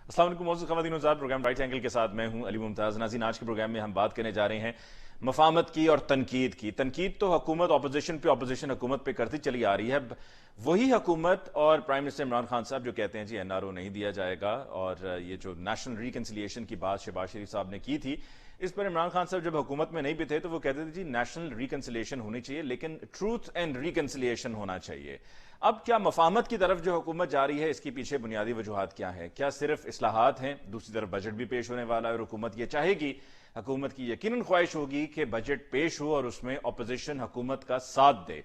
السلام علیکم موزز خواتین و حضرات، پروگرام رائٹ اینگل کے ساتھ میں ہوں علی ممتاز۔ ناظرین، آج کے پروگرام میں ہم بات کرنے جا رہے ہیں مفاہمت کی اور تنقید کی۔ تنقید تو حکومت اپوزیشن پہ حکومت پہ کرتی چلی آ رہی ہے۔ وہی حکومت اور پرائم منسٹر عمران خان صاحب جو کہتے ہیں جی این آر او نہیں دیا جائے گا، اور یہ جو نیشنل ریکنسیلیشن کی بات شہباز شریف صاحب نے کی تھی، اس پر عمران خان صاحب جب حکومت میں نہیں بھی تھے تو وہ کہتے تھے جی نیشنل ریکنسیلیشن ہونی چاہیے، لیکن ٹروتھ اینڈ ریکنسیلیشن ہونا چاہیے۔ اب کیا مفاہمت کی طرف جو حکومت جا رہی ہے، اس کے پیچھے بنیادی وجوہات کیا ہیں؟ کیا صرف اصلاحات ہیں؟ دوسری طرف بجٹ بھی پیش ہونے والا ہے اور حکومت یہ چاہے گی، حکومت کی یقیناً خواہش ہوگی کہ بجٹ پیش ہو اور اس میں اپوزیشن حکومت کا ساتھ دے۔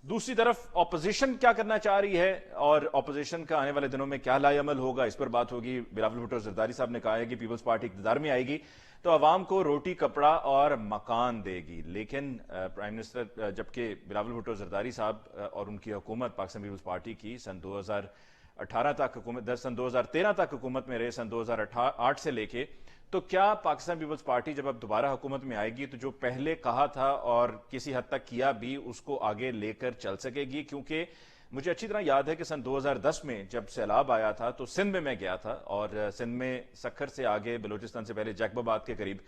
دوسری طرف اپوزیشن کیا کرنا چاہ رہی ہے اور اپوزیشن کا آنے والے دنوں میں کیا لائے عمل ہوگا، اس پر بات ہوگی۔ بلاول بھٹو زرداری صاحب نے کہا ہے کہ پیپلز پارٹی اقتدار میں آئے گی تو عوام کو روٹی کپڑا اور مکان دے گی، لیکن پرائم منسٹر جبکہ بلاول بھٹو زرداری صاحب اور ان کی حکومت پاکستان پیپلز پارٹی کی سن 2018 تک حکومت، سن 2013 تک حکومت میں رہے، سن 2008 سے لے کے، تو کیا پاکستان پیپلز پارٹی جب اب دوبارہ حکومت میں آئے گی تو جو پہلے کہا تھا اور کسی حد تک کیا بھی، اس کو آگے لے کر چل سکے گی؟ کیونکہ مجھے اچھی طرح یاد ہے کہ سن 2010 میں جب سیلاب آیا تھا تو سندھ میں گیا تھا، اور سندھ میں سکھر سے آگے بلوچستان سے پہلے جیکب آباد کے قریب،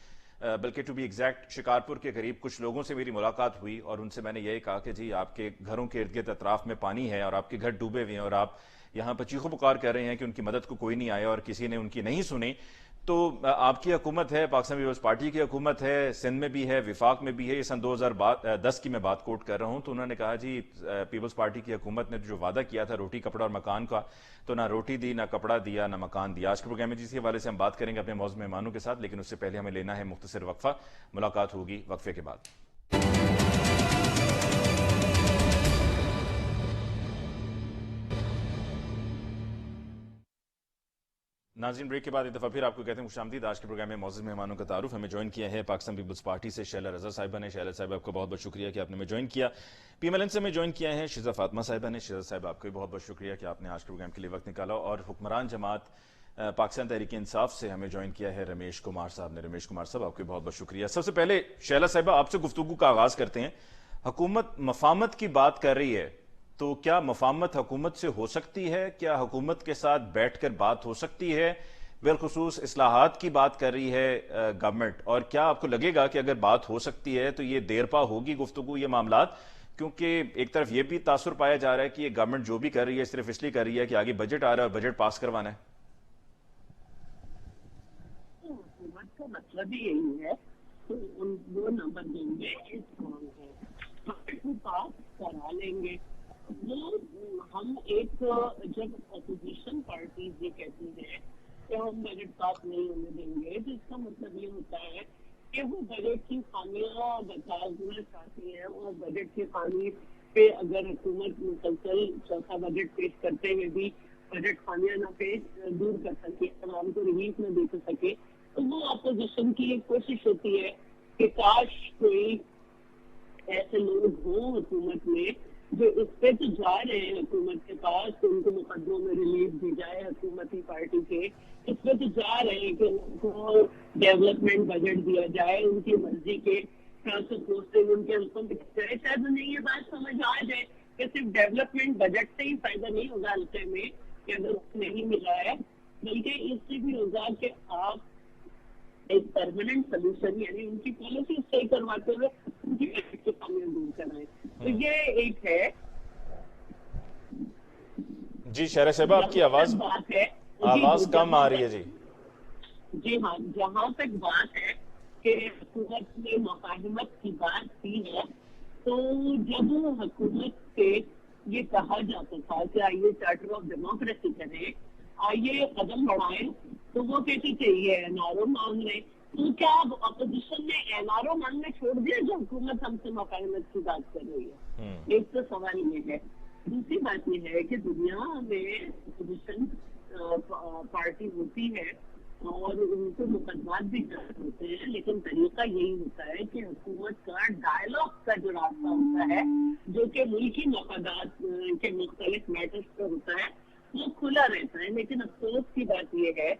بلکہ ٹو بی ایگزیکٹ شکارپور کے قریب کچھ لوگوں سے میری ملاقات ہوئی، اور ان سے میں نے یہی کہا کہ جی آپ کے گھروں کے ارد گرد اطراف میں پانی ہے اور آپ کے گھر ڈوبے ہوئے ہیں، اور آپ یہاں پر چیخو پکار کر رہے ہیں کہ ان کی مدد کو کوئی نہیں آیا اور کسی نے ان کی نہیں سنی۔ تو آپ کی حکومت ہے، پاکستان پیپلز پارٹی کی حکومت ہے، سندھ میں بھی ہے، وفاق میں بھی ہے، یہ سن 2010 کی میں بات کوٹ کر رہا ہوں۔ تو انہوں نے کہا جی پیپلز پارٹی کی حکومت نے جو وعدہ کیا تھا روٹی کپڑا اور مکان کا، تو نہ روٹی دی، نہ کپڑا دیا، نہ مکان دیا۔ آج کے پروگرام میں جس حوالے سے ہم بات کریں گے اپنے موضوع مہمانوں کے ساتھ، لیکن اس سے پہلے ہمیں لینا ہے مختصر وقفہ۔ ملاقات ہوگی وقفے کے بعد۔ ناظرین، بریک کے بعد ایک دفعہ پھر آپ کو کہتے ہیں خوش آمدید۔ آج کے پروگرام میں معزز مہمانوں کا تعارف ہمیں جوائن کیا ہے پاکستان پیپلز پارٹی سے شیلا رضا صاحبہ نے۔ شیلا صاحب آپ کو بہت بہت شکریہ کہ آپ نے ہمیں جوائن کیا۔ پی ایم ایل این سے ہمیں جوائن کیا ہے شیزا فاطمہ صاحبہ نے۔ شیزا صاحب آپ کو بھی بہت بہت شکریہ کہ آپ نے آج کے پروگرام کے لیے وقت نکالا۔ اور حکمران جماعت پاکستان تحریک انصاف سے ہمیں جوائن کیا ہے رمیش کمار صاحب نے۔ رمیش کمار صاحب آپ کو بہت بہت شکریہ۔ سب سے پہلے شیلا صاحبہ آپ سے گفتگو کا آغاز کرتے ہیں۔ حکومت مفاہمت کی بات کر رہی ہے، تو کیا مفاہمت حکومت سے ہو سکتی ہے؟ کیا حکومت کے ساتھ بیٹھ کر بات ہو سکتی ہے؟ بالخصوص اصلاحات کی بات کر رہی ہے گورنمنٹ، اور کیا آپ کو لگے گا کہ اگر بات ہو سکتی ہے تو یہ دیر پا ہوگی گفتگو یہ معاملات؟ کیونکہ ایک طرف یہ بھی تاثر پایا جا رہا ہے کہ یہ گورنمنٹ جو بھی کر رہی ہے صرف اس لیے کر رہی ہے کہ آگے بجٹ آ رہا ہے اور بجٹ پاس کروانا ہے۔ حکومت کا مطلب ہی یہی ہے کہ ان دو نمبر دیں گے، اس کو پاس کرا لیں گے۔ وہ ہم ایک جب اپوزیشن پارٹیز یہ کہتی ہیں کہ ہم بجٹ پاس نہیں ہونے دیں گے، تو اس کا مطلب یہ ہوتا ہے کہ وہ بجٹ کی خامیاں بتانا چاہتی ہیں، اور بجٹ کی خامی پہ اگر حکومت مسلسل چوتھا بجٹ پیش کرتے ہوئے بھی بجٹ خامیاں نہ پیش دور کر سکے، عوام کو ریلیف نہ دے سکے، تو وہ اپوزیشن کی ایک کوشش ہوتی ہے کہ کاش کوئی ایسے لوگ ہوں حکومت میں جو اس پہ تو جا رہے ہیں حکومت کے پاس کہ ان کو مقدموں میں ریلیف دی جائے حکومتی پارٹی کے، اس پہ تو جا رہے ہیں کہ ان کو ڈیولپمنٹ بجٹ دیا جائے، ان کی مرضی کے ٹرانسفر پوسٹنگ ان کے حکم پہ جائے۔ شاید انہیں یہ بات سمجھ آ جائے کہ صرف ڈیولپمنٹ بجٹ سے ہی فائدہ نہیں ہوگا حلقے میں کہ اگر نہیں ملا ہے، بلکہ اس سے بھی ہوگا کہ آپ ایک پرماننٹ سولوشن یعنی ان کی پالیسی صحیح کرواتے ہوئے ان کی خامیاں دور کرائیں۔ تو یہ ایک ہے۔ جی شیلا صاحبہ آپ کی آواز کم آ رہی ہے جی۔ جی ہاں، جہاں تک بات ہے کہ حکومت نے مفاہمت کی بات کی ہے، تو جب حکومت سے یہ کہا جاتا تھا کہ آئیے چارٹر آف ڈیموکریسی کریں، آئیے قدم بڑھائیں، تو وہ کہتی چاہیے این آر او مانگ لیں۔ تو کیا اب اپوزیشن نے این آر او مانگنا چھوڑ دیا جو حکومت ہم سے مفاہمت کی بات کر رہی ہے؟ ایک تو سوال یہ ہے۔ دوسری بات یہ ہے کہ دنیا میں اپوزیشن پارٹی ہوتی ہے اور ان کو مقدمات بھی درج ہوتے ہیں، لیکن طریقہ یہی ہوتا ہے کہ حکومت کا ڈائلاگ کا جو راستہ ہوتا ہے جو کہ ملکی مفادات کے مختلف میٹرز پر ہوتا ہے وہ کھلا رہتا ہے۔ لیکن افسوس کی بات یہ ہے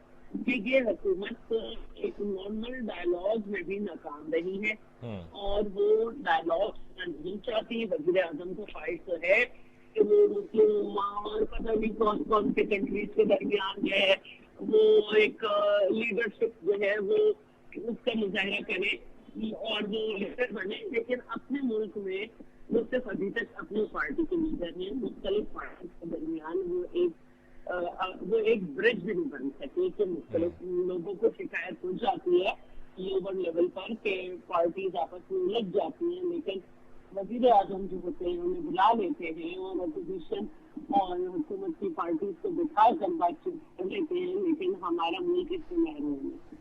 کہ یہ حکومت ایک نارمل ڈائلاگ میں بھی ناکام رہی ہے، اور وہ ڈائلاگ نہیں چاہتی۔ وزیر اعظم کو خواہش تو ہے کہ وہ مسلم اور پتہ نہیں کون کون سے کنٹریز کے درمیان جو ہے وہ ایک لیڈرشپ جو ہے وہ اس کا مظاہرہ کرے اور وہ لیڈر بنے، لیکن اپنے ملک میں وہ صرف ابھی تک اپنی پارٹی کے لیڈر ہیں. مختلف پارٹی کے درمیان وہ ایک برج بھی نہیں بن سکے کہ مختلف لوگوں کو شکایت ہو جاتی ہے لوور لیول پر کہ پارٹیز آپس میں الجھ جاتی ہیں، لیکن وزیر اعظم جو ہوتے ہیں انہیں بلا لیتے ہیں اور اپوزیشن اور حکومت کی پارٹیز کو بٹھا کر بات چیت کر لیتے ہیں، لیکن ہمارا ملک اس سے محروم ہے.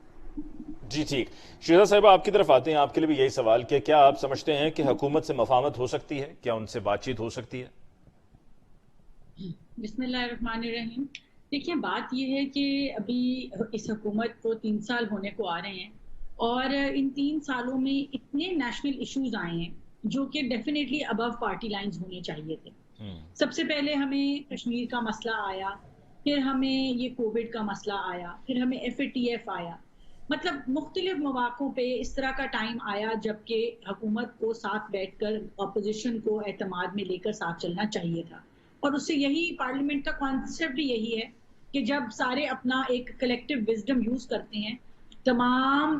جی ٹھیک. شیزہ صاحبہ آپ کی طرف آتے ہیں، آپ کے لیے بھی یہی سوال کہ کیا آپ سمجھتے ہیں کہ حکومت سے مفاہمت ہو سکتی ہے؟ کیا ان سے بات چیت ہو سکتی ہے؟ بسم اللہ الرحمن الرحیم. دیکھیں بات یہ ہے کہ ابھی اس حکومت کو 3 سال ہونے کو آ رہے ہیں اور ان 3 سالوں میں اتنے نیشنل ایشوز آئے ہیں جو کہ ڈیفینیٹلی ابو پارٹی لائنز ہونے چاہیے تھے. سب سے پہلے ہمیں کشمیر کا مسئلہ آیا، پھر ہمیں یہ کووڈ کا مسئلہ آیا، پھر ہمیں FATF آیا. مطلب مختلف مواقعوں پہ اس طرح کا ٹائم آیا جب کہ حکومت کو ساتھ بیٹھ کر اپوزیشن کو اعتماد میں لے کر ساتھ چلنا چاہیے تھا. اور اس سے یہی پارلیمنٹ کا کانسیپٹ بھی یہی ہے کہ جب سارے اپنا ایک کلیکٹیو وزڈم یوز کرتے ہیں، تمام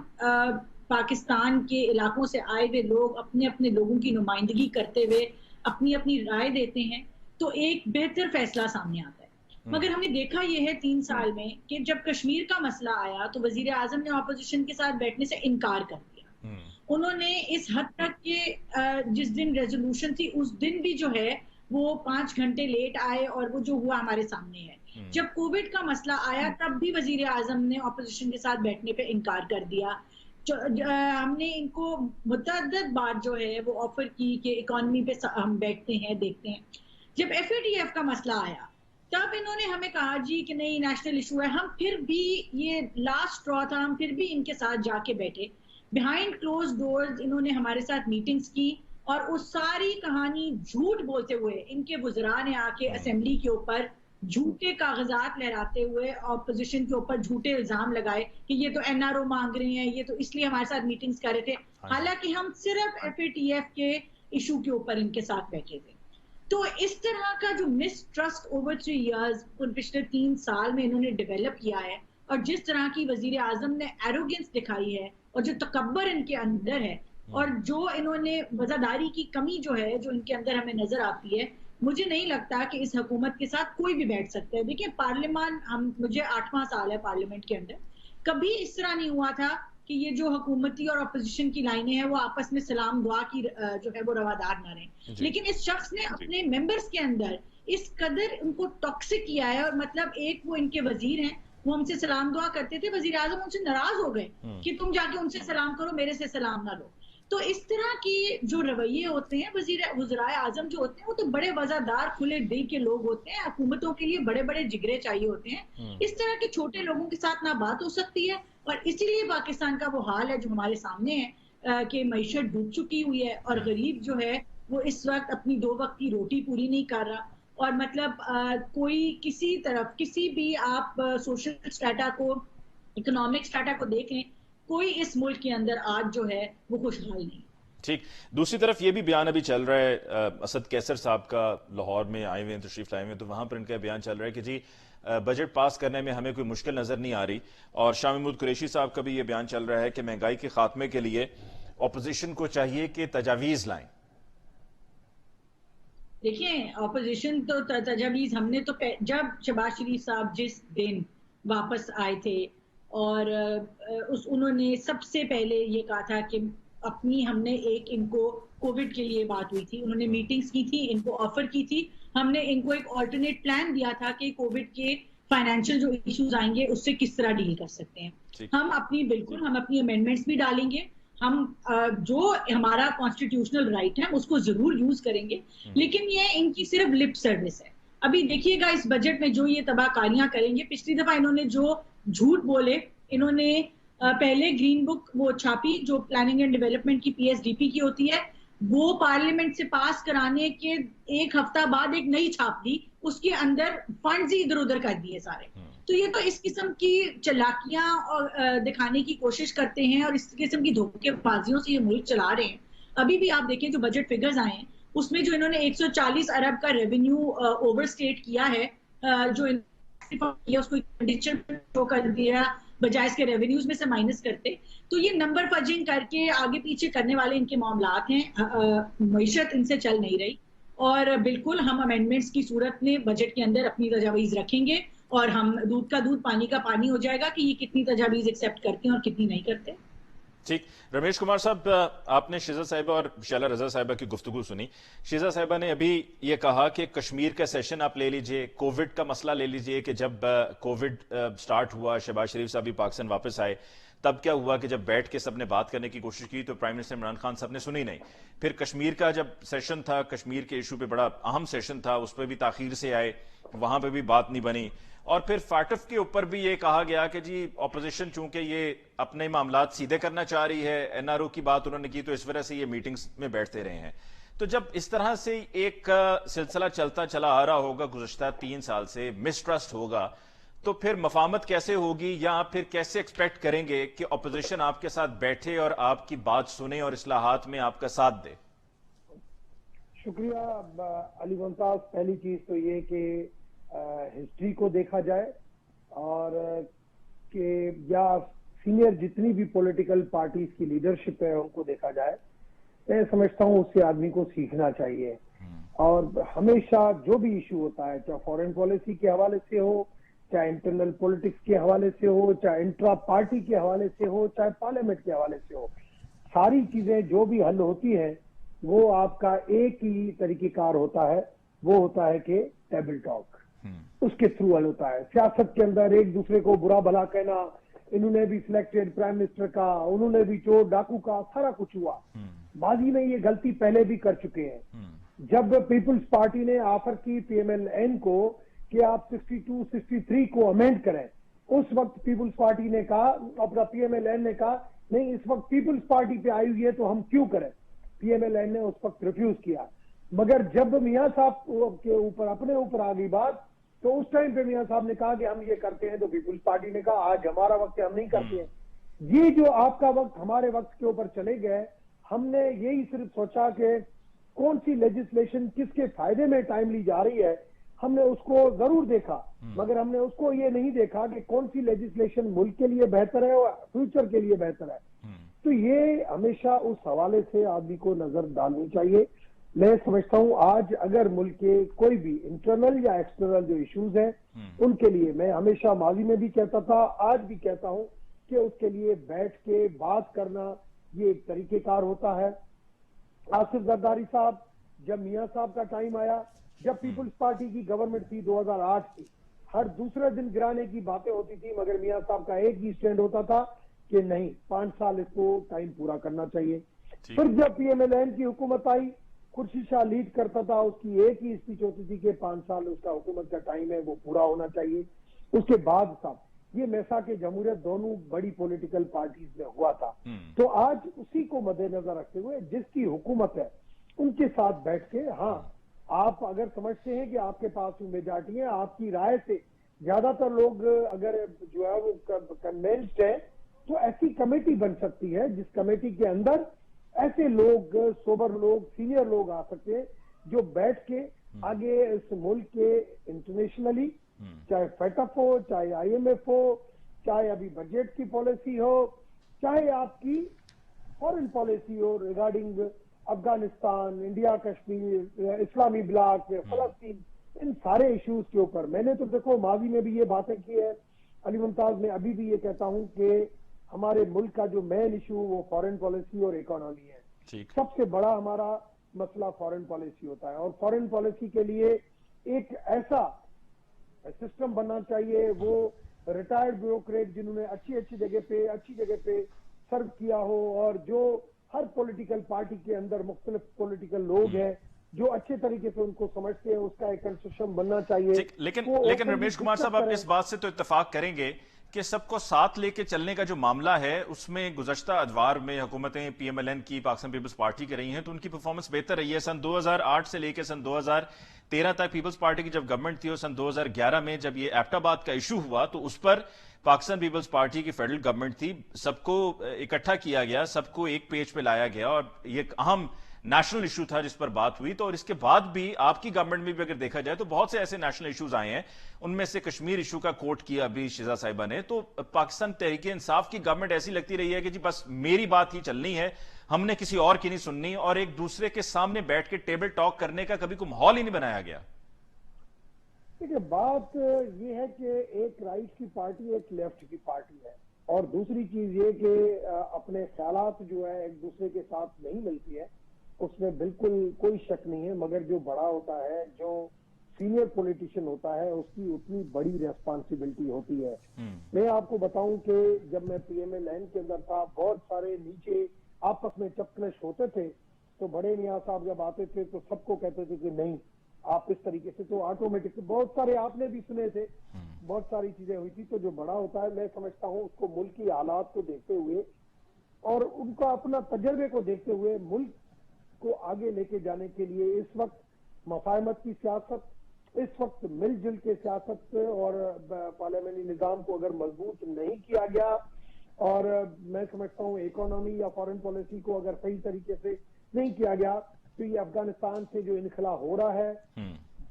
پاکستان کے علاقوں سے آئے ہوئے لوگ اپنے اپنے لوگوں کی نمائندگی کرتے ہوئے اپنی اپنی رائے دیتے ہیں تو ایک بہتر فیصلہ سامنے آتا ہے. مگر ہم نے دیکھا یہ ہے 3 سال میں کہ جب کشمیر کا مسئلہ آیا تو وزیر اعظم نے اپوزیشن کے ساتھ بیٹھنے سے انکار کر دیا. انہوں نے اس حد تک کہ جس دن ریزولوشن تھی اس دن بھی جو ہے وہ 5 گھنٹے لیٹ آئے اور وہ جو ہوا ہمارے سامنے ہے. جب کووڈ کا مسئلہ آیا تب بھی وزیر اعظم نے اپوزیشن کے ساتھ بیٹھنے پہ انکار کر دیا. ہم نے ان کو متعدد بار جو ہے وہ آفر کی کہ اکانومی پہ ہم بیٹھتے ہیں دیکھتے ہیں. جب FATF کا مسئلہ آیا تب انہوں نے ہمیں کہا جی کہ نہیں نیشنل ایشو ہے. ہم پھر بھی یہ لاسٹ ڈرا تھا، ہم پھر بھی ان کے ساتھ جا کے بیٹھے. بیہائنڈ کلوز ڈورز انہوں نے ہمارے ساتھ میٹنگز کی اور اس ساری کہانی جھوٹ بولتے ہوئے ان کے وزراء نے آ کے اسمبلی کے اوپر جھوٹے کاغذات لہراتے ہوئے اپوزیشن کے اوپر جھوٹے الزام لگائے کہ یہ تو NRO مانگ رہے ہیں، یہ تو اس لیے ہمارے ساتھ میٹنگز کر رہے تھے، حالانکہ ہم صرف FATF کے ایشو کے اوپر ان کے ساتھ بیٹھے تھے. تو اس طرح کا جو مس ٹرسٹ اوور 3 ایئرز پچھلے 3 سال میں انہوں نے ڈیولپ کیا ہے اور جس طرح کی وزیر اعظم نے ایروگنس دکھائی ہے اور جو تکبر ان کے اندر ہے اور جو انہوں نے وزاداری کی کمی جو ہے جو ان کے اندر ہمیں نظر آتی ہے، مجھے نہیں لگتا کہ اس حکومت کے ساتھ کوئی بھی بیٹھ سکتا ہے. دیکھیں پارلیمان مجھے 8واں سال ہے پارلیمنٹ کے اندر، کبھی اس طرح نہیں ہوا تھا کہ یہ جو حکومتی اور اپوزیشن کی لائنیں ہیں وہ آپس میں سلام دعا کی جو ہے وہ روادار نہ رہیں. لیکن اس شخص نے اپنے ممبرز کے اندر اس قدر ان کو ٹاکسک کیا ہے. اور مطلب ایک وہ ان کے وزیر ہیں، وہ ہم سے سلام دعا کرتے تھے، وزیر اعظم ان سے ناراض ہو گئے کہ تم جا کے ان سے سلام کرو، میرے سے سلام نہ لو. تو اس طرح کی جو رویے ہوتے ہیں وزرائے اعظم جو ہوتے ہیں وہ تو بڑے وزادار کھلے دل کے لوگ ہوتے ہیں، حکومتوں کے لیے بڑے بڑے جگرے چاہیے ہوتے ہیں. اس طرح کے چھوٹے لوگوں کے ساتھ نہ بات ہو سکتی ہے اور اسی لیے پاکستان کا وہ حال ہے جو ہمارے سامنے ہے کہ معیشت ڈوب چکی ہوئی ہے اور غریب جو ہے وہ اس وقت اپنی 2 وقت کی روٹی پوری نہیں کر رہا. اور مطلب کوئی کسی طرف کسی بھی آپ سوشل سٹیٹا کو، اکنامک سٹیٹا کو دیکھ لیں، کوئی اس ملک کے اندر آج جو ہے وہ خوشحال نہیں. ٹھیک. دوسری طرف یہ بھی بیان ابھی چل رہا ہے، اسد کیسر صاحب کا لاہور میں آئے ہوئے ہیں، تشریف لائے ہوئے ہیں، تو وہاں پر ان کا بیان چل رہا ہے کہ جی بجٹ پاس کرنے میں ہمیں کوئی مشکل نظر نہیں آ رہی. اور شاہ محمود قریشی صاحب کا بھی یہ بیان چل رہا ہے کہ مہنگائی کے خاتمے کے لیے اپوزیشن کو چاہیے کہ تجاویز لائیں. دیکھیں اپوزیشن تو تجاویز ہم نے تو جب شہباز شریف صاحب جس دن واپس آئے تھے اور انہوں نے سب سے پہلے یہ کہا تھا کہ اپنی ہم نے ایک ان کو کووڈ کے لیے بات ہوئی تھی، انہوں نے میٹنگز کی تھی، ان کو آفر کی تھی، ہم نے ان کو ایک آلٹرنیٹ پلان دیا تھا کہ کووڈ کے فائنینشیل جو ایشوز آئیں گے اس سے کس طرح ڈیل کر سکتے ہیں. ہم اپنی امینڈمنٹس بھی ڈالیں گے، ہم جو ہمارا کانسٹیٹیوشنل رائٹ ہے اس کو ضرور یوز کریں گے، لیکن یہ ان کی صرف لپ سروس ہے. ابھی دیکھیے گا اس بجٹ میں جو یہ تباہ کاریاں کریں گے. پچھلی دفعہ انہوں نے جو جھوٹ بولے، انہوں نے پہلے گرین بک وہ چھاپی جو پلاننگ اینڈ ڈیولپمنٹ کی PSDP کی ہوتی ہے، وہ پارلیمنٹ سے پاس کرانے کے 1 ہفتہ بعد ایک نئی چھاپ دی، اس کے اندر فنڈز ہی ادھر ادھر کر دیے سارے. تو یہ تو اس قسم کی چلاکیاں دکھانے کی کوشش کرتے ہیں اور اس قسم کی دھوکے بازیوں سے یہ ملک چلا رہے ہیں. ابھی بھی آپ دیکھیں جو بجٹ فگرز آئے ہیں اس میں جو انہوں نے 140 ارب کا ریونیو اوور اسٹیٹ کیا ہے، جو اس کو ایکسپینڈیچر شو کر دیا بجائے اس کے ریونیوز میں سے مائنس کرتے. تو یہ نمبر فجنگ کر کے آگے پیچھے کرنے والے ان کے معاملات ہیں. معیشت ان سے چل نہیں رہی اور بالکل ہم امینڈمنٹس کی صورت میں بجٹ کے اندر اپنی تجاویز رکھیں گے اور ہم دودھ کا دودھ پانی کا پانی ہو جائے گا کہ یہ کتنی تجاویز ایکسیپٹ کرتے ہیں اور کتنی نہیں کرتے. ٹھیک. رمیش کمار صاحب، آپ نے شیزا صاحبہ اور شیلا رضا صاحبہ کی گفتگو سنی. شیزا صاحبہ نے ابھی یہ کہا کہ کشمیر کا سیشن آپ لے لیجئے، کووڈ کا مسئلہ لے لیجئے کہ جب کووڈ سٹارٹ ہوا، شہباز شریف صاحب بھی پاکستان واپس آئے، تب کیا ہوا کہ جب بیٹھ کے سب نے بات کرنے کی کوشش کی تو پرائم منسٹر عمران خان صاحب نے سنی نہیں. پھر کشمیر کا جب سیشن تھا، کشمیر کے ایشو پہ بڑا اہم سیشن تھا، اس پہ بھی تاخیر سے آئے، وہاں پہ بھی بات نہیں بنی. اور پھر فاٹف کے اوپر بھی یہ کہا گیا کہ جی اپوزیشن چونکہ یہ اپنے معاملات سیدھے کرنا چاہ رہی ہے، این آر او کی بات انہوں نے کی تو اس وجہ سے یہ میٹنگز میں بیٹھتے رہے ہیں. تو جب اس طرح سے ایک سلسلہ چلتا چلا آ رہا ہوگا گزشتہ 3 سال سے، مسٹرسٹ ہوگا، تو پھر مفاہمت کیسے ہوگی، یا آپ پھر کیسے ایکسپیکٹ کریں گے کہ اپوزیشن آپ کے ساتھ بیٹھے اور آپ کی بات سنے اور اصلاحات میں آپ کا ساتھ دے؟ شکریہ علی ممتاز. پہلی چیز تو یہ کہ ہسٹری کو دیکھا جائے اور کہ یا سینئر جتنی بھی پولیٹیکل پارٹیز کی لیڈرشپ ہے ان کو دیکھا جائے. میں سمجھتا ہوں اس سے آدمی کو سیکھنا چاہیے اور ہمیشہ جو بھی ایشو ہوتا ہے، چاہے فورن پالیسی کے حوالے سے ہو، چاہے انٹرنل پولیٹکس کے حوالے سے ہو، چاہے انٹرا پارٹی کے حوالے سے ہو، چاہے پارلیمنٹ کے حوالے سے ہو، ساری چیزیں جو بھی حل ہوتی ہیں وہ آپ کا ایک ہی طریقہ کار ہوتا ہے، وہ ہوتا ہے کہ ٹیبل ٹاک. اس کے تھرو حل ہوتا ہے. سیاست کے اندر ایک دوسرے کو برا بھلا کہنا، انہوں نے بھی سلیکٹڈ پرائم منسٹر کا، انہوں نے بھی چور ڈاکو کا، سارا کچھ ہوا. ماضی میں یہ غلطی پہلے بھی کر چکے ہیں. جب پیپلز پارٹی نے آفر کی پی ایم ایل این کو کہ آپ 62 63 کو امینڈ کریں، اس وقت پیپلز پارٹی نے کہا، اپنا پی ایم ایل این نے کہا نہیں اس وقت پیپلز پارٹی پہ آئی ہوئی ہے تو ہم کیوں کریں. پی ایم ایل این نے اس وقت ریفیوز کیا. مگر جب میاں صاحب کے اوپر اپنے اوپر آ گئی بات تو اس ٹائم پہ میاں صاحب نے کہا کہ ہم یہ کرتے ہیں، تو پیپلز پارٹی نے کہا آج ہمارا وقت ہے، ہم نہیں کرتے ہیں. یہ جو آپ کا وقت ہمارے وقت کے اوپر چلے گئے، ہم نے یہی صرف سوچا کہ کون سی لیجسلیشن کس کے فائدے میں ٹائم لی جا رہی ہے، ہم نے اس کو ضرور دیکھا، مگر ہم نے اس کو یہ نہیں دیکھا کہ کون سی لیجسلیشن ملک کے لیے بہتر ہے اور فیوچر کے لیے بہتر ہے. تو یہ ہمیشہ اس حوالے سے آدمی کو نظر ڈالنی چاہیے. میں سمجھتا ہوں آج اگر ملک کے کوئی بھی انٹرنل یا ایکسٹرنل جو ایشوز ہیں ان کے لیے، میں ہمیشہ ماضی میں بھی کہتا تھا، آج بھی کہتا ہوں کہ اس کے لیے بیٹھ کے بات کرنا یہ ایک طریقہ کار ہوتا ہے. آصف زرداری صاحب، جب میاں صاحب کا ٹائم آیا، جب پیپلز پارٹی کی گورنمنٹ تھی 2008 کی، ہر دوسرے دن گرانے کی باتیں ہوتی تھی، مگر میاں صاحب کا ایک ہی سٹینڈ ہوتا تھا کہ نہیں 5 سال اس کو ٹائم پورا کرنا چاہیے. پھر جب پی ایم ایل این کی حکومت آئی، خورشید شاہ لیڈ کرتا تھا، اس کی ایک ہی اسپیچ ہوتی تھی کہ 5 سال اس کا حکومت کا ٹائم ہے وہ پورا ہونا چاہیے. اس کے بعد صاحب یہ میثاق جمہوریت دونوں بڑی پولیٹیکل پارٹیز میں ہوا تھا. تو آج اسی کو مد نظر رکھتے ہوئے جس کی حکومت ہے ان کے ساتھ بیٹھ کے، ہاں آپ اگر سمجھتے ہیں کہ آپ کے پاس میجارٹی ہے، آپ کی رائے سے زیادہ تر لوگ اگر جو ہے وہ کنوینسڈ ہے، تو ایسی کمیٹی بن سکتی ہے جس کمیٹی کے اندر ایسے لوگ، سوبر لوگ، سینئر لوگ آ سکتے ہیں جو بیٹھ کے آگے اس ملک کے انٹرنیشنلی، چاہے فیٹف ہو، چاہے آئی ایم ایف ہو، چاہے ابھی بجٹ کی پالیسی ہو، چاہے آپ کی فورن پالیسی ہو ریگارڈنگ افغانستان، انڈیا کشمیر، اسلامی بلاک، فلسطین، ان سارے ایشوز کے اوپر میں نے تو دیکھو ماضی میں بھی یہ باتیں کی ہے علی ممتاز. میں ابھی بھی یہ کہتا ہوں کہ ہمارے ملک کا جو مین ایشو وہ فورن پالیسی اور اکانومی ہے. سب سے بڑا ہمارا مسئلہ فورن پالیسی ہوتا ہے، اور فورن پالیسی کے لیے ایک ایسا سسٹم بننا چاہیے، وہ ریٹائرڈ بیوروکریٹ جنہوں نے اچھی جگہ پہ سرو کیا ہو، اور جو ہر پولیٹیکل پارٹی کے اندر مختلف پولیٹیکل لوگ ہیں جو اچھے طریقے سے ان کو سمجھتے ہیں، اس کا ایک کنسورشیم بننا چاہیے. لیکن رمیش کمار صاحب، آپ اس بات سے تو اتفاق کریں گے کہ سب کو ساتھ لے کے چلنے کا جو معاملہ ہے اس میں گزشتہ ادوار میں حکومتیں پی ایم ایل این کی، پاکستان پیپلز پارٹی کی رہی ہیں تو ان کی پرفارمنس بہتر رہی ہے. سن 2008 سے لے کے سن 2013 تک پیپلز پارٹی کی جب گورنمنٹ تھی، اور سن 2011 میں جب یہ ایبٹ آباد کا ایشو ہوا تو اس پر پاکستان پیپلز پارٹی کی فیڈرل گورنمنٹ تھی، سب کو اکٹھا کیا گیا، سب کو ایک پیج پہ لایا گیا، اور یہ ایک اہم نیشنل ایشو تھا جس پر بات ہوئی. تو اور اس کے بعد بھی آپ کی گورنمنٹ میں بھی اگر دیکھا جائے تو بہت سے ایسے نیشنل ایشوز آئے ہیں, ان میں سے کشمیر ایشو کا کوٹ کیا ابھی شیزا صاحبہ نے. تو پاکستان تحریک انصاف کی گورنمنٹ ایسی لگتی رہی ہے کہ جی بس میری بات ہی چلنی ہے, ہم نے کسی اور کی نہیں سننی, اور ایک دوسرے کے سامنے بیٹھ کے ٹیبل ٹاک کرنے کا کبھی کوئی ماحول ہی نہیں بنایا گیا. دیکھیے بات یہ ہے کہ ایک رائٹ کی پارٹی ایک لیفٹ کی پارٹی ہے, اور دوسری چیز یہ کہ اپنے خیالات جو ہے ایک دوسرے کے ساتھ نہیں ملتی ہے, اس میں بالکل کوئی شک نہیں ہے. مگر جو بڑا ہوتا ہے, جو سینئر پولیٹیشین ہوتا ہے, اس کی اتنی بڑی ریسپانسبلٹی ہوتی ہے. میں آپ کو بتاؤں کہ جب میں پی ایم اے لینڈ کے اندر تھا, بہت سارے نیچے آپس میں چپکلش ہوتے تھے, تو بڑے میاں صاحب جب آتے تھے تو سب کو کہتے تھے کہ نہیں آپ اس طریقے سے, تو آٹومیٹک بہت سارے آپ نے بھی سنے تھے, بہت ساری چیزیں ہوئی تھی. تو جو بڑا ہوتا ہے, میں سمجھتا ہوں اس کو ملکی حالات کو دیکھتے ہوئے اور ان کا اپنا تجربے کو دیکھتے ہوئے ملک کو آگے لے کے جانے کے لیے اس وقت مفاہمت کی سیاست, اس وقت مل جل کے سیاست اور پارلیمنٹری نظام کو اگر مضبوط نہیں کیا گیا, اور میں سمجھتا ہوں اکانومی یا فارن پالیسی کو اگر صحیح طریقے سے نہیں کیا گیا, تو یہ افغانستان سے جو انخلا ہو رہا ہے,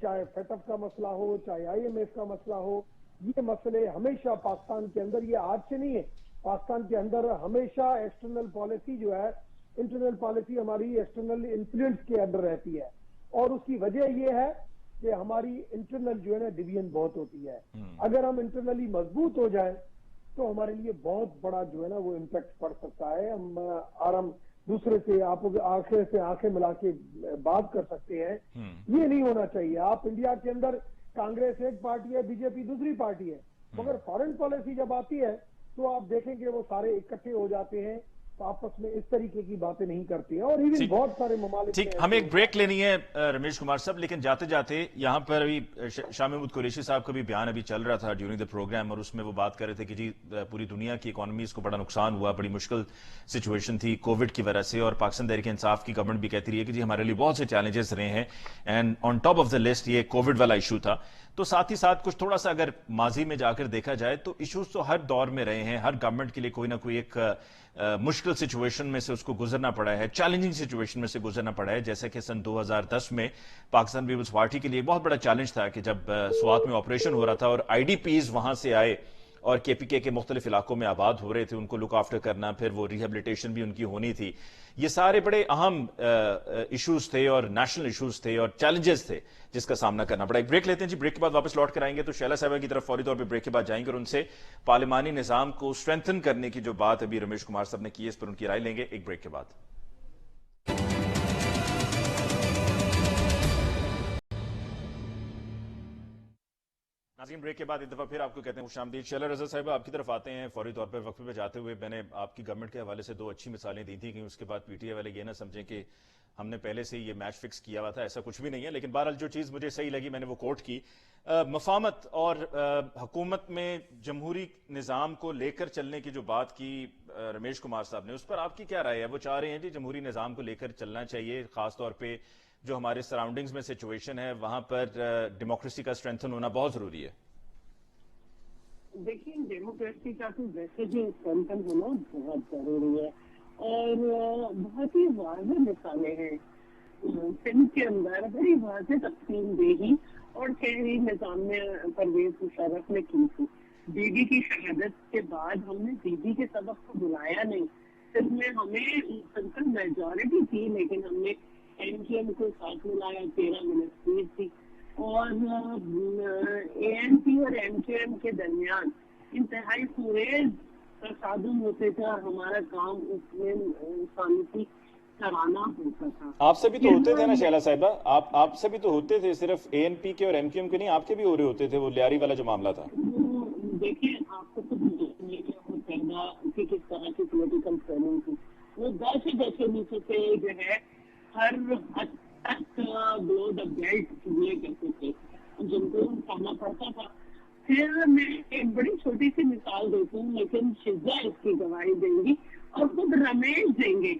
چاہے فیٹف کا مسئلہ ہو, چاہے آئی ایم ایف کا مسئلہ ہو, یہ مسئلے ہمیشہ پاکستان کے اندر, یہ آج سے نہیں ہے, پاکستان کے اندر ہمیشہ ایکسٹرنل پالیسی جو ہے, انٹرنل پالیسی ہماری ایکسٹرنل انفلوئنس کے اندر رہتی ہے. اور اس کی وجہ یہ ہے کہ ہماری انٹرنل جو ہے نا ڈویژن بہت ہوتی ہے. اگر ہم انٹرنلی مضبوط ہو جائیں تو ہمارے لیے بہت بڑا جو ہے نا وہ امپیکٹ پڑ سکتا ہے. ہم دوسرے سے آنکھیں سے آنکھیں ملا کے بات کر سکتے ہیں. یہ نہیں ہونا چاہیے. آپ انڈیا کے اندر کانگریس ایک پارٹی ہے, بی جے پی دوسری پارٹی ہے, مگر فارن پالیسی جب آتی ہے تو آپ دیکھیں کہ وہ سارے اکٹھے ہو جاتے ہیں, تو آپس میں اس طریقے کی باتیں نہیں کرتی ہیں. اور ایون بہت سارے ممالک ٹھیک, ہمیں ایک بریک لینی ہے رمیش کمار صاحب, لیکن جاتے جاتے یہاں پر ابھی شاہ محمود قریشی صاحب کا بھی بیان ابھی چل رہا تھا ڈیورنگ دا پروگرام, اور اس میں وہ بات کر رہے تھے کہ جی پوری دنیا کی اکانومیز کو بڑا نقصان ہوا, بڑی مشکل سچویشن تھی کووڈ کی وجہ سے, اور پاکستان تحریک انصاف کی گورنمنٹ بھی کہتی رہی ہے کہ جی ہمارے لیے بہت سے چیلنجز رہے ہیں, and on top of the list یہ کووڈ والا ایشو تھا. تو ساتھ ہی ساتھ کچھ تھوڑا سا اگر ماضی میں جا کر دیکھا جائے تو ایشوز تو ہر دور میں رہے ہیں, ہر گورنمنٹ کے لیے کوئی نہ کوئی ایک مشکل سچویشن میں سے اس کو گزرنا پڑا ہے, چیلنجنگ سچویشن میں سے گزرنا پڑا ہے. جیسے کہ سن 2010 میں پاکستان پیپلز پارٹی کے لیے بہت بڑا چیلنج تھا کہ جب سوات میں آپریشن ہو رہا تھا اور آئی ڈی پیز وہاں سے آئے اور کے پی کے مختلف علاقوں میں آباد ہو رہے تھے, ان کو لک آفٹر کرنا, پھر وہ ریہیبلیٹیشن بھی ان کی ہونی تھی. یہ سارے بڑے اہم ایشوز تھے اور نیشنل ایشوز تھے اور چیلنجز تھے جس کا سامنا کرنا پڑا. ایک بریک لیتے ہیں جی, بریک کے بعد واپس لوٹ کر آئیں گے تو شیلا صاحبہ کی طرف فوری طور پہ بریک کے بعد جائیں گے اور ان سے پارلیمانی نظام کو اسٹرینتھن کرنے کی جو بات ابھی رمیش کمار صاحب نے کی ہے اس پر ان کی رائے لیں گے ایک بریک کے بعد. ناظرین, بریک کے بعد ایک دفعہ پھر آپ کو کہتے ہیں خوش آمدید. شیلا رضا صاحبہ آپ کی طرف آتے ہیں فوری طور پہ. وقفے پہ جاتے ہوئے میں نے آپ کی گورنمنٹ کے حوالے سے دو اچھی مثالیں دی تھیں کہ اس کے بعد پی ٹی آئی والے یہ نہ سمجھیں کہ ہم نے پہلے سے یہ میچ فکس کیا ہوا تھا, ایسا کچھ بھی نہیں ہے. لیکن بہرحال جو چیز مجھے صحیح لگی میں نے وہ کوٹ کی. مفاہمت اور حکومت میں جمہوری نظام کو لے کر چلنے کی جو بات کی رمیش کمار صاحب نے, اس پر آپ کی کیا رائے ہے؟ وہ چاہ رہے ہیں جی جمہوری نظام کو لے کر چلنا چاہیے, خاص طور پہ جو ہمارے سراؤنڈنگز میں سچویشن ہے وہاں پر ڈیموکریسی کا اسٹرینتھن ہونا بہت ضروری ہے. دیکھیں, ڈیموکریسی کا تو ویسے بھی اسٹرینتھن ہونا بہت ضروری ہے, اور بہت ہی واضح مثالیں ہیں. سندھ کے اندر بڑی واضح تقسیم دہی اور شہری نظام میں پرویز مشرف نے کی تھی. بی بی کی شہادت کے بعد ہم نے بی بی کے سبق کو بلایا نہیں. سندھ میں ہمیں مسلسل میجورٹی تھی, لیکن ہم نے ایم کیو ایم کو ساتھ ملایا, 13 منسٹریز تھی, اور اے این پی اور ایم کیو ایم کے درمیان انتہائی خیز تصادم ہوتے تھے, اور ہمارا کام اس میں سامتی کرانا ہوتا تھا. آپ سے بھی تو ہوتے تھے نا شیلا صاحبہ, آپ سے بھی تو ہوتے تھے, صرف اے این پی کے اور ایم کیو ایم کے نہیں, آپ کے بھی ہو رہے ہوتے تھے. وہ لیاری والا جو معاملہ تھا, دیکھیے آپ کو پیدا کی کس طرح کی پولیٹیکل ٹریننگ تھی. وہ بیٹھے بیٹھے نیچے سے جو ہے ہر حد تک بلو دا بیلٹ یہ کرتے تھے جن کو کرنا پڑتا تھا. پھر میں ایک بڑی چھوٹی سی مثال دیتی ہوں, لیکن شزا اس کی گواہی دیں گی اور خود رمیش دیں گے.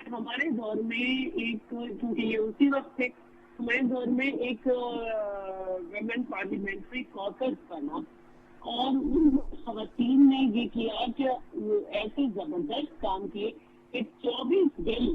ہمارے دور میں ایک, کیونکہ یہ اسی وقت تھے, ہمارے دور میں ایک ویمن پارلیمنٹری کاکس بنا, اور ان خواتین نے یہ کیا کہ ایسے زبردست کام کیے کہ 24 بل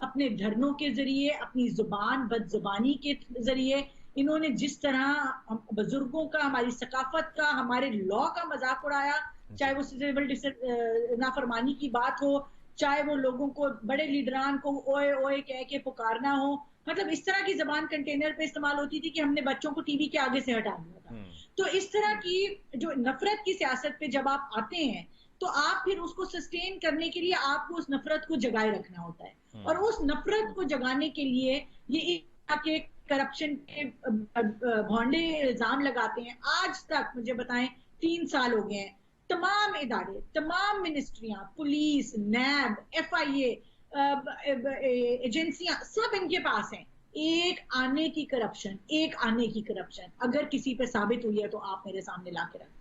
اپنے دھرنوں کے ذریعے، اپنی زبان بد زبانی کے ذریعے انہوں نے جس طرح بزرگوں کا، ہماری ثقافت کا، ہمارے لا کا مذاق اڑایا، چاہے وہ سول نافرمانی کی بات ہو، چاہے وہ لوگوں کو، بڑے لیڈران کو اوئے اوئے کہہ کے پکارنا ہو، مطلب اس طرح کی زبان کنٹینر پہ استعمال ہوتی تھی کہ ہم نے بچوں کو ٹی وی کے آگے سے ہٹا دیا تھا. تو اس طرح کی جو نفرت کی سیاست پہ جب آپ آتے ہیں تو آپ پھر اس کو سسٹین کرنے کے لیے آپ کو اس نفرت کو جگائے رکھنا ہوتا ہے، اور اس نفرت کو جگانے کے لیے یہ کے کرپشن کے بھونڈے الزام لگاتے ہیں. آج تک مجھے بتائیں 3 سال ہو گئے ہیں، تمام ادارے، تمام منسٹریاں، پولیس، نیب، ایف آئی اے ایجنسیاں سب ان کے پاس ہیں. ایک آنے کی کرپشن اگر کسی پہ ثابت ہوئی ہے تو آپ میرے سامنے لا کے رکھیں.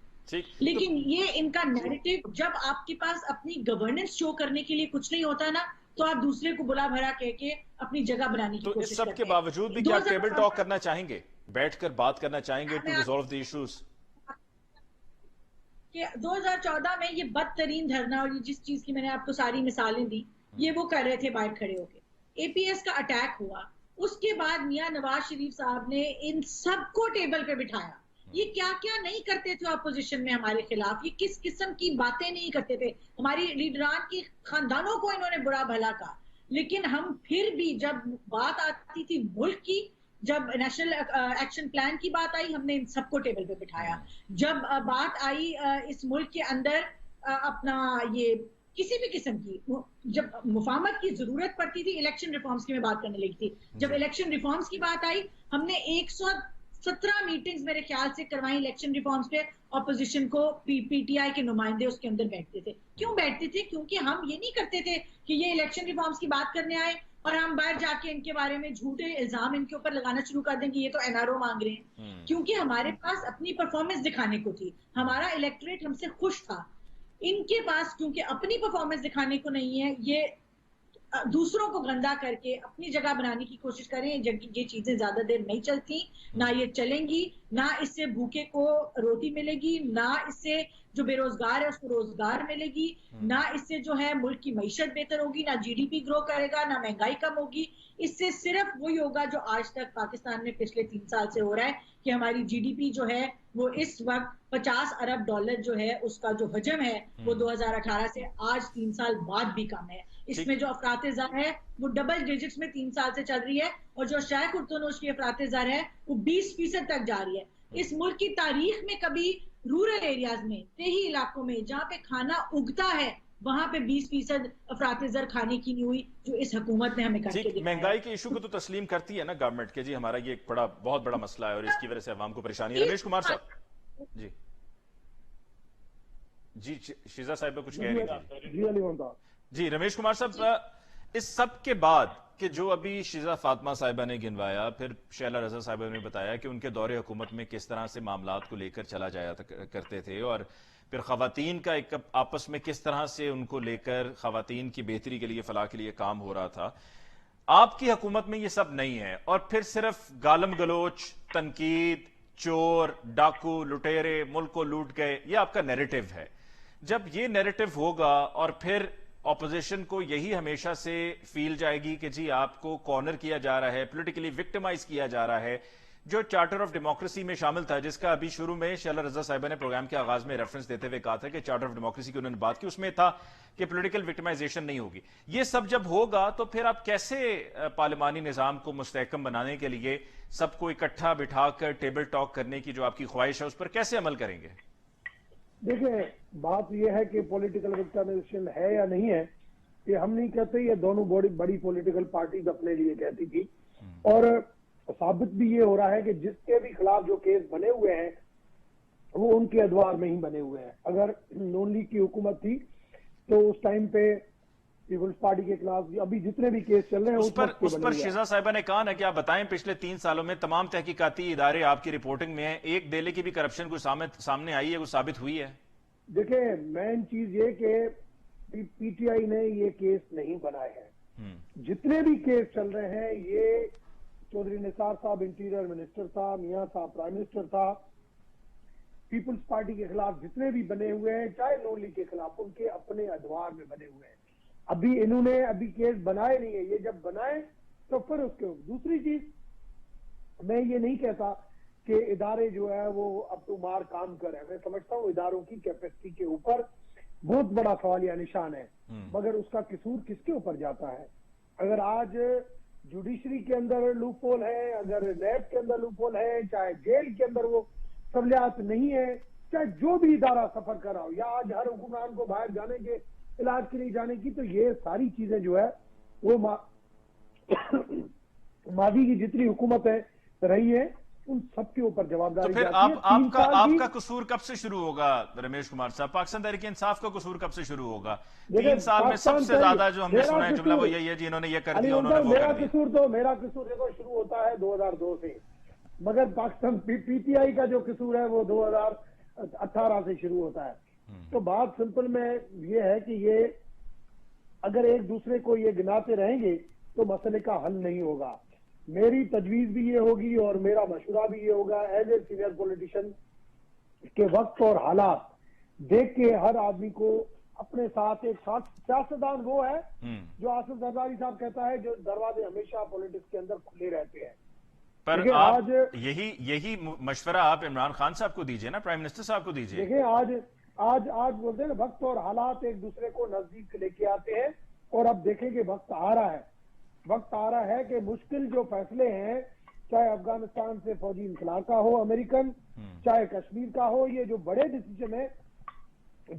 لیکن یہ ان کا نیریٹو، جب آپ کے پاس اپنی گورننس شو کرنے کے لیے کچھ نہیں ہوتا نا تو آپ دوسرے کو بلا بھرا کہہ کے اپنی جگہ بنانے کی کوشش کرتے ہیں. تو اس سب کے باوجود بھی کیا ٹیبل ٹاک کرنا چاہیں گے، بیٹھ کر بات کرنا چاہیں گے ٹو ریزالو دی ایشوز؟ کہ 2014 میں یہ بدترین دھرنا، اور جس چیز کی میں نے آپ کو ساری مثالیں دی، یہ وہ کر رہے تھے باہر کھڑے ہو کے. اے پی ایس کا اٹیک ہوا، اس کے بعد میاں نواز شریف صاحب نے ان سب کو ٹیبل پہ بٹھایا. یہ کیا کیا نہیں کرتے تھے اپوزیشن میں ہمارے خلاف، یہ کس قسم کی باتیں نہیں کرتے تھے، ہماری لیڈران کی خاندانوں کو انہوں نے برا بھلا کہا. لیکن ہم پھر بھی جب بات آتی تھی ملک کی، جب نیشنل ایکشن پلان کی بات آئی، ہم نے ان سب کو ٹیبل پہ بٹھایا. جب بات آئی اس ملک کے اندر اپنا یہ کسی بھی قسم کی، جب مفاہمت کی ضرورت پڑتی تھی، الیکشن ریفارمز کی میں بات کرنے لگی تھی، جب الیکشن ریفارمز کی بات آئی ہم نے 117 میٹنگز میرے خیال سے کروائیں الیکشن ریفارمز پہ. اپوزیشن کو پی ٹی آئی کے نمائندے اس کے اندر بیٹھتے تھے. کیوں بیٹھتے تھے؟ کیونکہ ہم یہ نہیں کرتے تھے کہ یہ الیکشن ریفارمز کی بات کرنے آئے اور ہم باہر جا کے ان کے بارے میں جھوٹے الزام ان کے اوپر لگانا شروع کر دیں کہ یہ تو این آر او مانگ رہے ہیں. کیونکہ ہمارے پاس اپنی پرفارمنس دکھانے کو تھی، ہمارا الیکٹریٹ ہم سے خوش تھا. ان کے پاس کیونکہ اپنی پرفارمنس دکھانے کو نہیں ہے، یہ دوسروں کو گندا کر کے اپنی جگہ بنانے کی کوشش کریں. یہ چیزیں زیادہ دیر نہیں چلتی، نہ یہ چلیں گی، نہ اس سے بھوکے کو روٹی ملے گی، نہ اس سے جو بے روزگار ہے اس کو روزگار ملے گی، نہ اس سے جو ہے ملک کی معیشت بہتر ہوگی، نہ جی ڈی پی گرو کرے گا، نہ مہنگائی کم ہوگی. اس سے صرف وہی ہوگا جو آج تک پاکستان میں پچھلے 3 سال سے ہو رہا ہے کہ ہماری جی ڈی پی جو ہے وہ اس وقت $50 ارب جو ہے اس کا جو حجم ہے وہ 2018 سے آج 3 سال بعد بھی کم ہے. اس میں جو افراط زر ہے وہ ڈبل ڈیجٹس میں 3 سال سے چل رہی ہے، اور جو شائع خردونوش کی افراط زر ہے وہ 20% تک جا رہی ہے. اس ملک کی تاریخ میں کبھی رورل ایریاز میں، دیہی علاقوں میں جہاں پہ کھانا اگتا ہے وہاں پہ 20% افراط زر کھانے کی نہیں ہوئی جو اس حکومت نے ہمیں کر کے دکھایا. مہنگائی کے ایشو کو تو تسلیم کرتی ہے نا گورنمنٹ کہ جی ہمارا یہ ایک بہت بڑا مسئلہ ہے اور اس کی وجہ سے عوام کو پریشانی ہے. رمیش کمار صاحب جی شیزا صاحبہ کچھ کہہ رہی تھی. جی رمیش کمار صاحب، اس سب کے بعد کہ جو ابھی شیزا فاطمہ صاحبہ نے گنوایا، پھر شیلا رضا صاحبہ نے بتایا کہ ان کے دور حکومت میں کس طرح سے معاملات کو لے کر چلا جایا کرتے تھے، اور پھر خواتین کا ایک آپس میں کس طرح سے ان کو لے کر خواتین کی بہتری کے لیے، فلاح کے لیے کام ہو رہا تھا. آپ کی حکومت میں یہ سب نہیں ہے، اور پھر صرف گالم گلوچ، تنقید، چور، ڈاکو، لٹیرے ملک کو لوٹ گئے، یہ آپ کا نیریٹو ہے. جب یہ نیریٹو ہوگا اور پھر اپوزیشن کو یہی ہمیشہ سے فیل جائے گی کہ جی آپ کو کارنر کیا جا رہا ہے، پولیٹیکلی وکٹمائز کیا جا رہا ہے، جو چارٹر آف ڈیموکریسی میں شامل تھا، جس کا ابھی شروع میں شیلا رضا صاحبہ نے پروگرام کے آغاز میں ریفرنس دیتے ہوئے کہا تھا کہ چارٹر آف ڈیموکریسی کی انہوں نے بات کی، اس میں تھا کہ پولیٹیکل وکٹمائزیشن نہیں ہوگی. یہ سب جب ہوگا تو پھر آپ کیسے پارلیمانی نظام کو مستحکم بنانے کے لیے سب کو اکٹھا بٹھا کر ٹیبل ٹاک کرنے کی جو آپ کی خواہش ہے اس پر کیسے عمل کریں گے؟ دیکھیں، بات یہ ہے کہ پولیٹیکل وکٹمائزیشن ہے یا نہیں ہے یہ ہم نہیں کہتے، یہ دونوں بڑی پولیٹیکل پارٹیز اپنے لیے کہتی تھی. اور ثابت بھی یہ ہو رہا ہے کہ جس کے بھی خلاف جو کیس بنے ہوئے ہیں وہ ان کے ادوار میں ہی بنے ہوئے ہیں. اگر نون لیگ کی حکومت تھی تو اس ٹائم پہ پیپلز پارٹی کے خلاف ابھی جتنے بھی کیس چل رہے ہیں اس پر شیزا صاحبہ نے کہا نا کہ آپ بتائیں پچھلے 3 سالوں میں تمام تحقیقاتی ادارے آپ کی رپورٹنگ میں ہیں، ایک ڈیلے کی بھی کرپشن کوئی سامنے آئی ہے، وہ ثابت ہوئی ہے؟ دیکھیں، مین چیز یہ کہ پی ٹی آئی نے یہ کیس نہیں بنائے ہیں. جتنے بھی کیس چل رہے ہیں، یہ چودھری نثار صاحب انٹیریئر منسٹر تھا، میاں صاحب پرائم منسٹر تھا، پیپلز پارٹی کے خلاف جتنے بھی بنے ہوئے ہیں، چاہے نون لیگ کے خلاف، ان کے اپنے ادوار میں بنے ہوئے ہیں. ابھی انہوں نے ابھی کیس بنائے نہیں ہے، یہ جب بنائے تو پھر اس کے دوسری چیز، میں یہ نہیں کہتا کہ ادارے جو ہے وہ اپ ٹو مار کام کریں، میں سمجھتا ہوں اداروں کی کیپیسٹی کے اوپر بہت بڑا سوالیہ نشان ہے، مگر اس کا قصور کس کے اوپر جاتا ہے؟ اگر آج جوڈیشری کے اندر لوپ ہول ہے، اگر نیب کے اندر لوپ ہول ہے، چاہے جیل کے اندر وہ سہولیات نہیں ہے، چاہے جو بھی ادارہ سفر کر رہا ہو، یا آج ہر حکمران کو باہر جانے کے علاج کے لیے جانے کی، تو یہ ساری چیزیں جو ہے وہ ماضی کی جتنی حکومتیں رہی ہے ان سب کے اوپر جواب تو داری پھر جاتی ہے۔ آپ کا قصور کب سے شروع ہوگا رمیش کمار صاحب؟ پاکستان تحریک انصاف کا قصور کب سے شروع ہوگا؟ 3 سال میں سب سے زیادہ جو ہم نے سنا ہے جملہ وہ یہی ہے جی انہوں نے یہ کر دیا، انہوں نے وہ کر دیا۔ میرا قصور دیکھو شروع ہوتا ہے 2002 سے، مگر پاکستان پی ٹی آئی کا جو قصور ہے وہ 2018 سے شروع ہوتا ہے۔ تو بات سمپل میں یہ ہے کہ یہ اگر ایک دوسرے کو یہ گناتے رہیں گے تو مسئلے کا حل نہیں ہوگا۔ میری تجویز بھی یہ ہوگی اور میرا مشورہ بھی یہ ہوگا ایز اے سینئر پولیٹیشن کے وقت اور حالات دیکھ کے ہر آدمی کو اپنے ساتھ ایک سیاستدان وہ ہے جو آصف زرداری صاحب کہتا ہے جو دروازے ہمیشہ پولیٹکس کے اندر کھلے رہتے ہیں۔ پر آپ یہی مشورہ آپ عمران خان صاحب کو دیجئے نا، پرائم منسٹر صاحب کو دیجئے۔ دیکھیں آج بولتے ہیں نا وقت اور حالات ایک دوسرے کو نزدیک لے کے آتے ہیں، اور اب دیکھیں کہ وقت آ رہا ہے کہ مشکل جو فیصلے ہیں، چاہے افغانستان سے فوجی انخلا کا ہو امریکن، چاہے کشمیر کا ہو، یہ جو بڑے ڈیسیجن ہیں،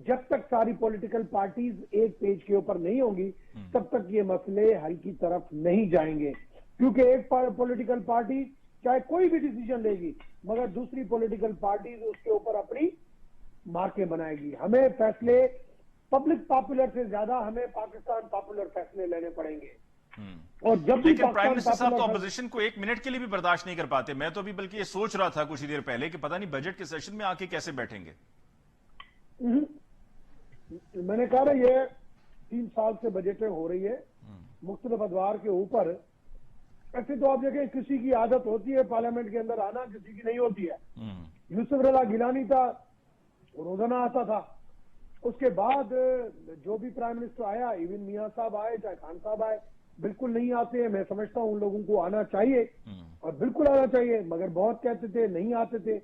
جب تک ساری پولیٹیکل پارٹیز ایک پیج کے اوپر نہیں ہوں گی تب تک یہ مسئلے حل کی طرف نہیں جائیں گے، کیونکہ ایک پولیٹیکل پارٹی چاہے کوئی بھی ڈیسیجن لے گی مگر دوسری پولیٹیکل پارٹیز اس کے اوپر اپنی مارکیں بنائے گی۔ ہمیں فیصلے پبلک پاپولر سے زیادہ ہمیں پاکستان پاپولر فیصلے لینے پڑیں گے، اور جب بھی لیکن پرائم منسٹر صاحب تو پاپولر اپوزیشن کو 1 منٹ کے لیے بھی برداشت نہیں کر پاتے۔ میں تو ابھی بلکہ یہ سوچ رہا تھا کچھ دیر پہلے کہ پتہ نہیں بجٹ کے سیشن میں آ کے کیسے بیٹھیں گے۔ میں نے کہا نا یہ 3 سال سے بجٹیں ہو رہی ہے مختلف ادوار کے اوپر۔ ایسے تو آپ دیکھیں کسی کی عادت ہوتی ہے پارلیمنٹ کے اندر آنا، کسی کی نہیں ہوتی ہے۔ یوسف رضا گیلانی تھا روزانہ آتا تھا، اس کے بعد جو بھی پرائم منسٹر آیا، ایون میاں صاحب آئے چاہے خان صاحب آئے، بالکل نہیں آتے ہیں۔ میں سمجھتا ہوں ان لوگوں کو آنا چاہیے اور بالکل آنا چاہیے، مگر بہت کہتے تھے نہیں آتے تھے۔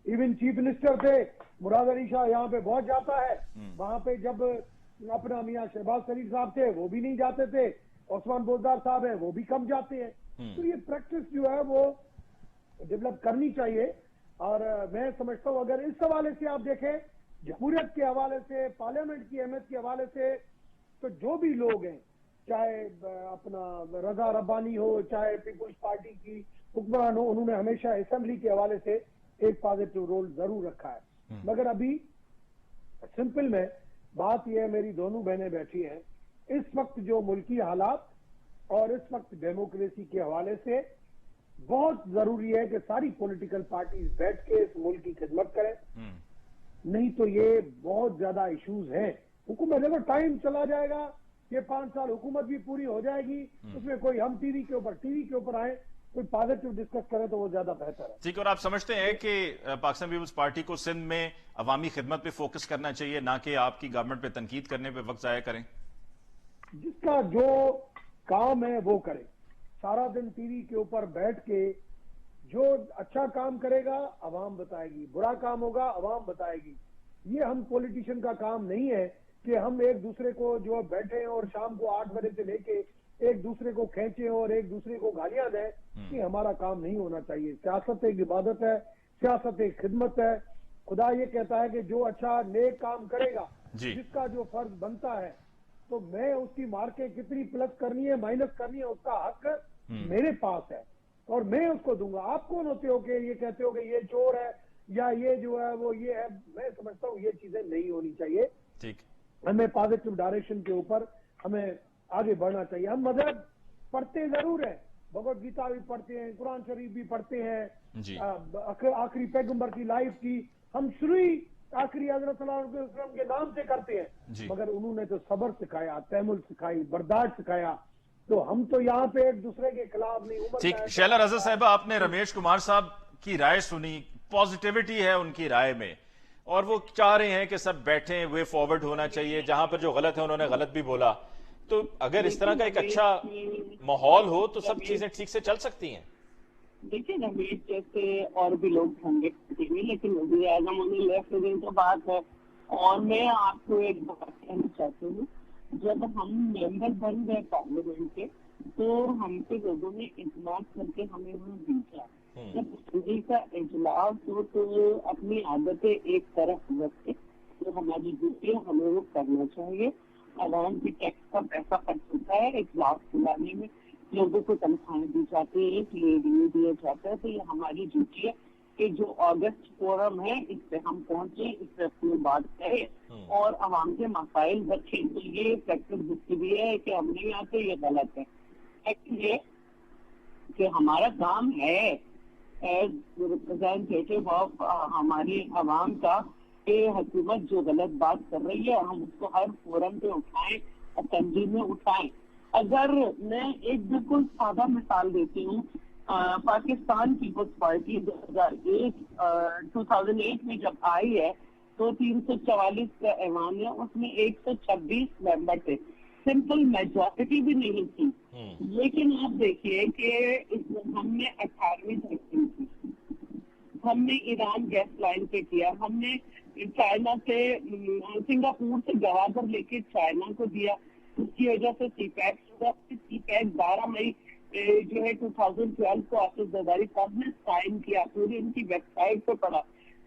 ایون چیف منسٹر تھے مراد علی شاہ یہاں پہ بہت جاتا ہے، وہاں پہ جب اپنا میاں شہباز شریف صاحب تھے وہ بھی نہیں جاتے تھے، عثمان بوزدار صاحب ہیں وہ بھی کم جاتے ہیں۔ تو یہ پریکٹس جو ہے وہ ڈیولپ کرنی چاہیے، اور میں سمجھتا ہوں اگر اس حوالے سے آپ دیکھیں جمہوریت کے حوالے سے، پارلیمنٹ کی اہمیت کے حوالے سے، تو جو بھی لوگ ہیں چاہے اپنا رضا ربانی ہو چاہے پیپلز پارٹی کی حکمران ہو، انہوں نے ہمیشہ اسمبلی کے حوالے سے ایک پازیٹیو رول ضرور رکھا ہے۔ مگر ابھی سمپل میں بات یہ ہے، میری دونوں بہنیں بیٹھی ہیں، اس وقت جو ملکی حالات اور اس وقت ڈیموکریسی کے حوالے سے بہت ضروری ہے کہ ساری پولیٹیکل پارٹیز بیٹھ کے اس ملک کی خدمت کریں، نہیں تو یہ بہت زیادہ ایشوز ہیں۔ حکومت دیکھو ٹائم چلا جائے گا، یہ 5 سال حکومت بھی پوری ہو جائے گی، اس میں کوئی ہم ٹی وی کے اوپر آئیں، کوئی پازیٹیو ڈسکس کرے تو وہ زیادہ بہتر ہے۔ ٹھیک، اور آپ سمجھتے ہیں کہ پاکستان پیپلز پارٹی کو سندھ میں عوامی خدمت پہ فوکس کرنا چاہیے، نہ کہ آپ کی گورنمنٹ پہ تنقید کرنے پہ وقت ضائع کریں؟ جس کا جو کام ہے وہ کرے، سارا دن ٹی وی کے اوپر بیٹھ کے جو اچھا کام کرے گا عوام بتائے گی، برا کام ہوگا عوام بتائے گی۔ یہ ہم پولیٹیشین کا کام نہیں ہے کہ ہم ایک دوسرے کو جو بیٹھے ہیں اور شام کو 8 بجے سے لے کے ایک دوسرے کو کھینچیں اور ایک دوسرے کو گالیاں دیں، یہ ہمارا کام نہیں ہونا چاہیے۔ سیاست ایک عبادت ہے، سیاست ایک خدمت ہے۔ خدا یہ کہتا ہے کہ جو اچھا نیک کام کرے گا، جس کا جو فرض بنتا ہے، تو میں اس کی مارکیں کتنی پلس کرنی ہے مائنس کرنی ہے اس کا حق میرے پاس ہے اور میں اس کو دوں گا۔ آپ کون ہوتے ہو کہ یہ کہتے ہو کہ یہ چور ہے یا یہ جو ہے وہ یہ ہے؟ میں سمجھتا ہوں یہ چیزیں نہیں ہونی چاہیے۔ ٹھیک، ہمیں پازیٹیو ڈائریکشن کے اوپر ہمیں آگے بڑھنا چاہیے۔ ہم مذہب پڑھتے ضرور ہیں، بھگوت گیتا بھی پڑھتے ہیں، قرآن شریف بھی پڑھتے ہیں، آخری پیغمبر کی لائف کی ہم شروع ہی آخری حضرت صلی اللہ علیہ وسلم کے نام سے کرتے ہیں، مگر انہوں نے تو صبر سکھایا، تحمل سکھائی، برداشت سکھایا، تو ہم تو یہاں پہ ایک دوسرے کے خلاف نہیں۔ ٹھیک، شیلا رضا صاحبہ، آپ نے رمیش کمار صاحب کی رائے سنی، پازیٹیوٹی ہے ان کی رائے میں، اور وہ چاہ رہے ہیں کہ سب بیٹھیں، وے فارورڈ ہونا چاہیے، جہاں پر جو غلط ہے انہوں نے غلط بھی بولا۔ تو اگر اس طرح کا ایک اچھا ماحول ہو تو سب چیزیں ٹھیک سے چل سکتی ہیں. دیکھیے رمیش جیسے اور بھی لوگ ہوں گے لیکن وزیر اعظم انہیں لیفٹ ڈے تو بات ہے. اور میں آپ کو ایک بات کہنا چاہتی ہوں, جب ہم ممبر بن گئے پارلیمنٹ کے تو ہم پہ لوگوں نے اعتماد کر کے ہمیں وہاں بھیجا. جب اسمبلی کا اجلاس ہو تو اپنی عادتیں ایک طرف رکھ کے جو ہماری ڈیوٹی ہے ہمیں وہ کرنا چاہیے. عوام کی ٹیکس کا پیسہ خرچ ہوتا ہے اجلاس بلانے میں, لوگوں کو تنخواہیں دی جاتی ہیں, ریڈیو دیا جاتا ہے. تو یہ ہماری ڈیوٹی ہے کہ جو اگست فورم ہے اس پہ ہم پہنچے, اس پہ اپنی بات کریں اور عوام کے مسائل رکھیں. تو یہ پریکٹس جتنی بھی ہے کہ ہم نہیں آتے یہ غلط ہے. یہ کہ ہمارا کام ہے ایز ریپرزینٹیٹیو آف ہماری عوام کا کہ حکومت جو غلط بات کر رہی ہے ہم اس کو ہر فورم پہ اٹھائیں اور تنظیم میں اٹھائیں. اگر میں ایک بالکل سادہ مثال دیتی ہوں, پاکستان پیپلز پارٹی 2008 میں جب آئی ہے تو 344 کا ایوان ہے, اس میں 126 ممبر تھے, سمپل میجورٹی بھی نہیں تھی. لیکن آپ دیکھیے کہ ہم نے 18ویں ترقی کی, ہم نے ایران گیس لائن پہ کیا, ہم نے چائنا سے سنگاپور سے گوادر لے کے چائنا کو دیا, اس کی وجہ سے سی پیک ہوا. سی پیک 12 مئی جو ہے 2012 کو آصف زرداری صاحب نے سائن کیا, پوری ان کی ویب سائٹ پہ پڑا.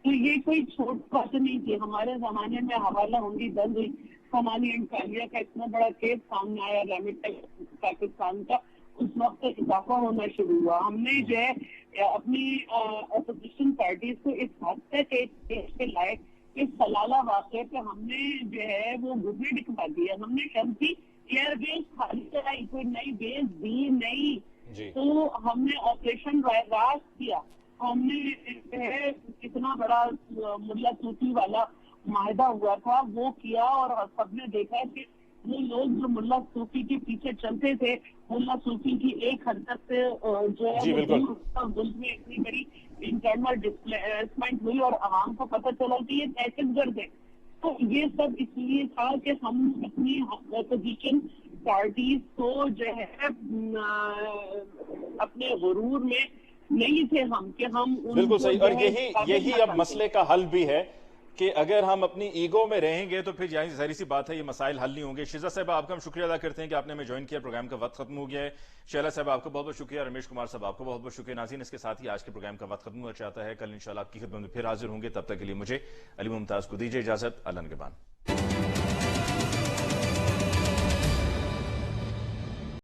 تو یہ کوئی چھوٹ بات نہیں تھی. ہمارے زمانے میں حوالہ ہوندی بند ہوئی, سامانی انٹالیہ کا اتنا بڑا کیس سامنے آیا ریمیٹ پاکستان کا, اس وقت اضافہ ہونا شروع ہوا. ہم نے جو ہے اپنی اپوزیشن پارٹیز کو اس حد تک ایک کیس پہ لائے کہ سلالہ واقعے پہ ہم نے جو ہے وہ گھٹنے ڈکوا دیا. ہم نے شمسی ایئر بیس خالی کرائی, کوئی نئی بیس دی نہیں. تو ہم نے آپریشن راز کیا, ہم نے جو ہے اتنا بڑا ملا صوفی والا معاہدہ ہوا تھا وہ کیا, اور سب نے دیکھا کہ وہ لوگ جو ملا صوفی کے پیچھے چلتے تھے, ملا صوفی کی ایک حد تک سے جو ہے ملک میں اتنی بڑی انٹرنل ڈسپلیسمنٹ ہوئی اور عوام کو پتہ چلا کہ یہ دہشت گرد ہے. تو یہ سب اس لیے تھا کہ ہم اپنی اپوزیشن پارٹیز کو جو ہے اپنے غرور میں نہیں تھے ہم کہ ہم بالکل صحیح. اور یہی اب مسئلے کا حل بھی ہے کہ اگر ہم اپنی ایگو میں رہیں گے تو پھر ظاہر سی بات ہے یہ مسائل حل نہیں ہوں گے. شہزاد صاحب آپ کا ہم شکریہ ادا کرتے ہیں کہ آپ نے ہمیں جوائن کیا, پروگرام کا وقت ختم ہو گیا ہے. شہلا صاحب آپ کو بہت بہت شکریہ, رمیش کمار صاحب آپ کو بہت بہت شکریہ. ناظرین اس کے ساتھ ہی آج کے پروگرام کا وقت ختم ہو جاتا ہے. کل انشاءاللہ آپ کی خدمت میں پھر حاضر ہوں گے, تب تک کے لیے مجھے علی ممتاز کو دیجیے اجازت. اللہ نگہبان.